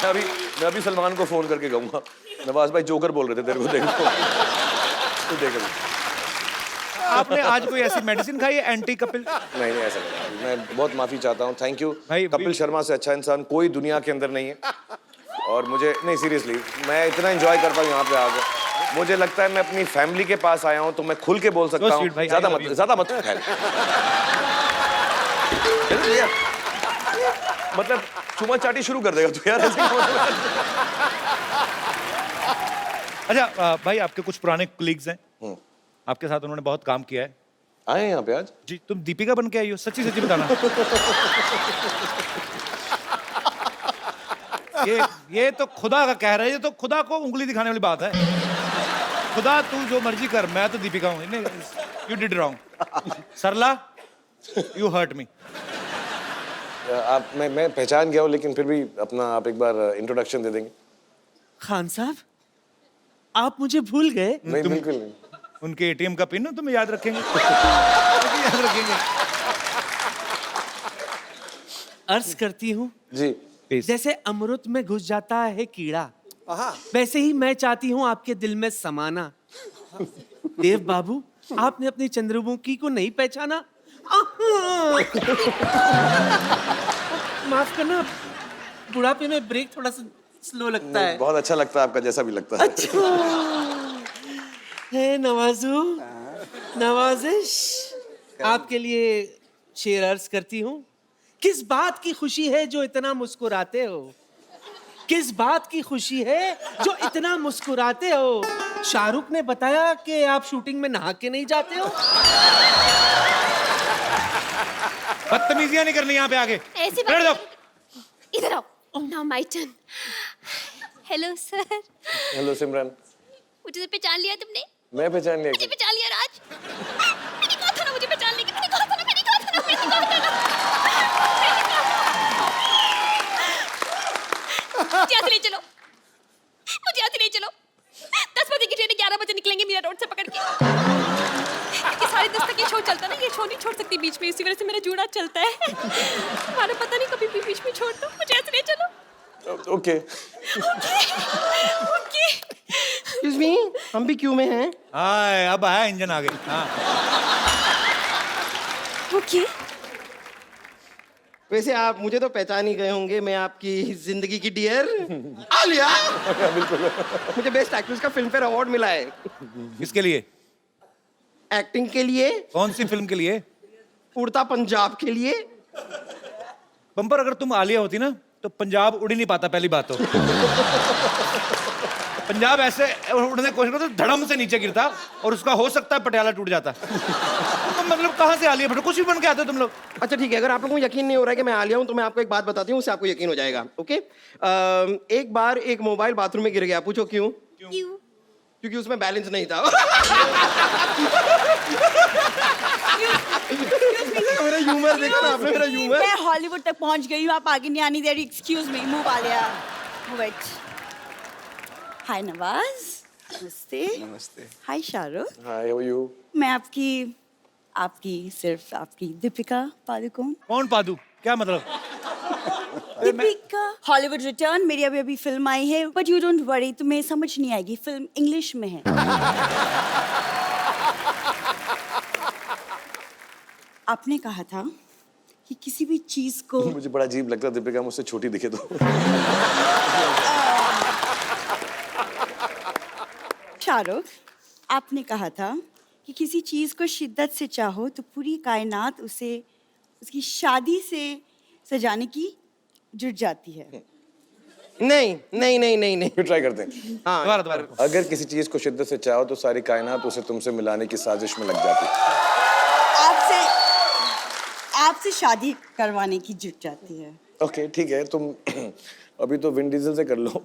मैं अभी सलमान को फोन करके कहूंगा, नवाज भाई जोकर बोल रहे थे तेरे को, देखो तो देख। आपने आज कोई ऐसी मेडिसिन खाई है एंटी कपिल? नहीं ऐसा नहीं, मैं बहुत माफी चाहता हूँ। थैंक यू भाई, कपिल शर्मा से अच्छा इंसान कोई दुनिया के अंदर नहीं है। और मुझे नहीं, सीरियसली मैं इतना एंजॉय कर पाऊँ यहाँ पे आकर। मुझे लगता है मैं अपनी फैमिली के पास आया हूँ तो मैं खुल के बोल सकता हूँ। ज्यादा मत फैल। मतलब चुमा चाटी शुरू कर देगा तू यार ऐसे। अच्छा भाई, आपके कुछ पुराने कलीग्स हैं, आपके साथ उन्होंने बहुत काम किया है, आए यहाँ पे आज? जी। तुम दीपिका बन के आई हो? सच्ची सच्ची बताना। ये तो खुदा का कह रहा है, ये तो खुदा को उंगली दिखाने वाली बात है। खुदा तू जो मर्जी कर, मैं तो दीपिका हूँ। You did wrong Sarla, you hurt me. आप मैं पहचान गया हूँ, लेकिन फिर भी अपना आप एक बार इंट्रोडक्शन दे देंगे? खान साहब, आप मुझे भूल गए? नहीं, बिल्कुल नहीं। उनके एटीएम का पिन हो, तुम्हें याद रखेंगे। याद रखेंगे। अर्ज करती हूँ, जी। जैसे अमृत में घुस जाता है कीड़ा, वैसे ही मैं चाहती हूँ आपके दिल में समाना। देव बाबू, आपने अपनी चंद्रमुखी को नहीं पहचाना? माफ करना, बुढ़ापे में ब्रेक थोड़ा सा स्लो लगता है। बहुत अच्छा लगता है आपका, जैसा भी लगता है। अच्छा है नवाजू, नवाजिश आपके लिए शेर अर्ज करती हूँ। किस बात की खुशी है जो इतना मुस्कुराते हो? किस बात की खुशी है जो इतना मुस्कुराते हो? शाहरुख ने बताया कि आप शूटिंग में नहा के नहीं जाते हो। बदतमीजियां नहीं करनी यहाँ पे आगे। ऐसी बैठ जाओ। इधर आओ। Now my turn. Hello sir. Hello Simran. मुझे तो पहचान लिया तुमने? मैं पहचान लिया? मुझे पहचान लिया राज? मैंने कहा था ना मुझे पहचान लेगी, मैंने कहा था ना, मैंने कहा था ना, मैंने कहा था ना। मुझे यहाँ से ले चलो, मुझे यहाँ से ले चलो। 10 बजे की ट्रेन 11 बजे निकलेंगे मीरा रोड से पकड़ के। क्योंकि 10:30 तक ये शो चलता है ना, ये शो नहीं छोड़ सकती बीच में, इसी वजह से मेरा जूड़ा चलता है। तुम्हारा पता नहीं कभी भी बीच में छोड़ दो, मुझे यहाँ से ले चलो। ओके। ओके। एक्सक्यूज मी, हम भी क्यू में हैं। हाँ, अब आया इंजन आगे। हाँ। ओके। वैसे आप मुझे तो पहचान ही गए होंगे, मैं आपकी जिंदगी की डियर आलिया। बिल्कुल। मुझे बेस्ट एक्ट्रेस का फिल्म फेयर अवार्ड मिला है। किसके लिए? एक्टिंग के लिए। कौन सी फिल्म के लिए? उड़ता पंजाब के लिए। बम्पर, अगर तुम आलिया होती ना तो पंजाब उड़ ही नहीं पाता, पहली बात तो। पंजाब ऐसे उड़ने की कोशिश करता तो धड़म से नीचे गिरता, और उसका हो सकता है पटियाला टूट जाता। तो मतलब कहाँ से आलिया भट्ट? कुछ भी बन के आते हो तुम लोग। अच्छा ठीक है, अगर आप लोगों को यकीन नहीं हो रहा है कि मैं आलिया हूं तो मैं आपको एक बात बताती हूँ, उससे आपको यकीन हो जाएगा। ओके, एक बार एक मोबाइल बाथरूम में गिर गया, पूछो क्यों? क्योंकि उसमें बैलेंस नहीं था। मेरा ह्यूमर देखा ना आपने, मेरा ह्यूमर। मैं हॉलीवुड तक पहुंच गई हूँ, आप आगे नहीं आनी दे रही। Excuse me, move Alia. Wait. Hi Nawaz. नमस्ते। नमस्ते। Hi Shahrukh. Hi, how are you? मैं आपकी सिर्फ आपकी दीपिका पादुकोण। कौन पादू? क्या मतलब? दीपिका हॉलीवुड रिटर्न मेरी अभी अभी फिल्म आई है, बट यू डोंट वरी, तुम्हें समझ नहीं आएगी, फिल्म इंग्लिश में है। आपने कहा था कि किसी भी चीज को मुझे बड़ा अजीब लगता है दीपिका मुझसे छोटी दिखे तो। शाहरुख, आपने कहा था कि किसी चीज को शिद्दत से चाहो तो पूरी कायनात उसे उसकी शादी से सजाने की जुट जाती है। नहीं नहीं नहीं नहीं नहीं। फिर ट्राई करते हैं। दोबारा दोबारा। अगर किसी चीज को शिद्दत से चाहो तो सारी कायनात उसे तुमसे मिलाने की साजिश में लग जाती है। आपसे शादी करवाने की जुट जाती है। ओके ठीक है, तुम अभी तो विन डीजल से कर लो,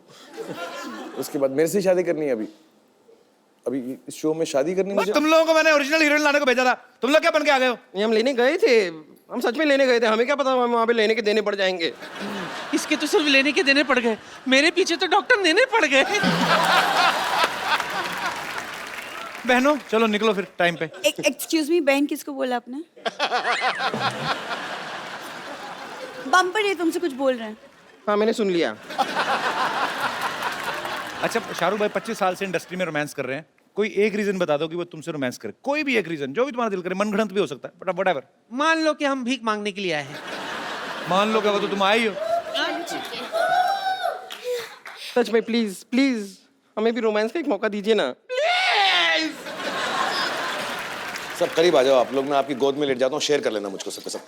उसके बाद मेरे से शादी करनी है। अभी इस शो में शादी करनी मुझे। तुम लोगों को मैंने ओरिजिनल हीरोइन लाने को भेजा था, तुम लोग क्या बन के आ गए हो? ये हम लेने गए थे, हम सच में लेने गए थे, हमें क्या पता हम वहाँ पे लेने के देने पड़ जाएंगे। इसके तो सिर्फ लेने के देने पड़ गए, मेरे पीछे तो डॉक्टर देने पड़ गए। बहनों चलो निकलो फिर टाइम पे। एक्सक्यूज मी, बहन किसको बोला आपने? बम्पर ये तुमसे कुछ बोल रहे हैं। हाँ मैंने सुन लिया। अच्छा शाहरुख भाई 25 साल से इंडस्ट्री में रोमांस कर रहे हैं, कोई एक रीजन बता दो कि वो तुमसे रोमांस करे, कोई भी एक रीजन जो भी तुम्हारा दिल करे, मनगढ़ंत भी हो सकता है, बट व्हाटएवर। मान लो कि हम भीख मांगने के लिए आए हैं। मान लो क्या, वो तो तुम आई हो। सच में प्लीज प्लीज हमें भी रोमांस का एक मौका दीजिए ना। सब करीब आ जाओ आप लोग, मैं आपकी गोद में लेट जाता हूँ, शेयर कर लेना मुझको सबके सब।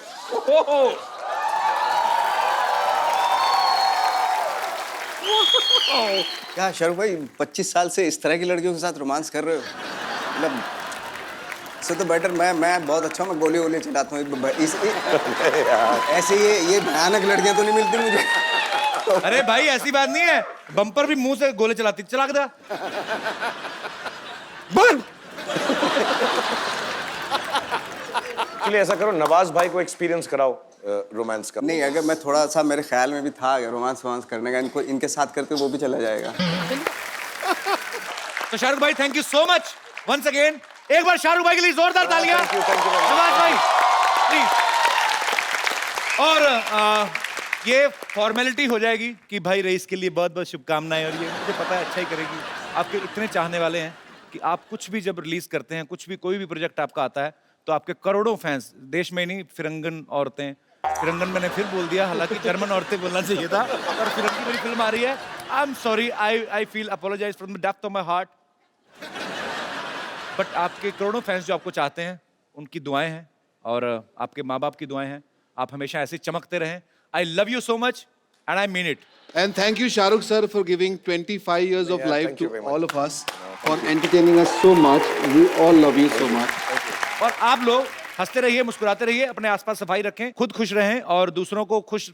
क्या शाहरुख भाई 25 साल से इस तरह की लड़कियों के साथ रोमांस कर रहे हो? मतलब इससे तो बेटर मैं बहुत अच्छा हूँ, मैं गोली वोली चलाता हूँ। ऐसे ये भयानक लड़कियां तो नहीं मिलती मुझे। अरे भाई ऐसी बात नहीं है, बम्पर भी मुंह से गोले चलाती, चला के दे। बंद। चलिए ऐसा करो, नवाज भाई को एक्सपीरियंस कराओ रोमांस का। नहीं, अगर मैं थोड़ा सा मेरे ख्याल में भी था अगर रोमांस करने का, इनके साथ करते वो भी चला जाएगा। तो शाहरुख भाई thank you so much once again, एक बार शाहरुख भाई के लिए जोरदार तालियां। नवाज भाई प्लीज। और ये फॉर्मेलिटी हो जाएगी कि भाई रईस के लिए बहुत बहुत शुभकामनाएं, और ये मुझे पता है अच्छा ही करेगी, आपके इतने चाहने वाले हैं कि आप कुछ भी जब रिलीज करते हैं, कुछ भी कोई भी प्रोजेक्ट आपका आता है तो आपके करोड़ों फैंस, देश में नहीं, फिरंगन औरतें, फिरंगन मैंने फिर बोल दिया, हालांकि जर्मन औरतें बोलना चाहिए था, और फिरंगी मेरी फिल्म आ रही है। I am sorry, I feel apologise from the depth of my heart, but आपके करोड़ों फैंस जो आपको चाहते हैं उनकी दुआएं हैं, और आपके माँ बाप की दुआएं हैं, आप हमेशा ऐसे चमकते रहें। आई love you so much and I mean it. And thank you, Shahrukh sir, for giving 25 years of life to all of us, for entertaining us so much. We all love you so much. और आप लोग हंसते रहिए, मुस्कुराते रहिए, अपने आसपास सफाई रखें, खुद खुश रहें, और दूसरों को खुश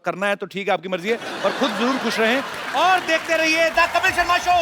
करना है तो ठीक है, आपकी मर्जी है, और खुद जरूर खुश रहें, और देखते रहिए द कपिल शर्मा शो।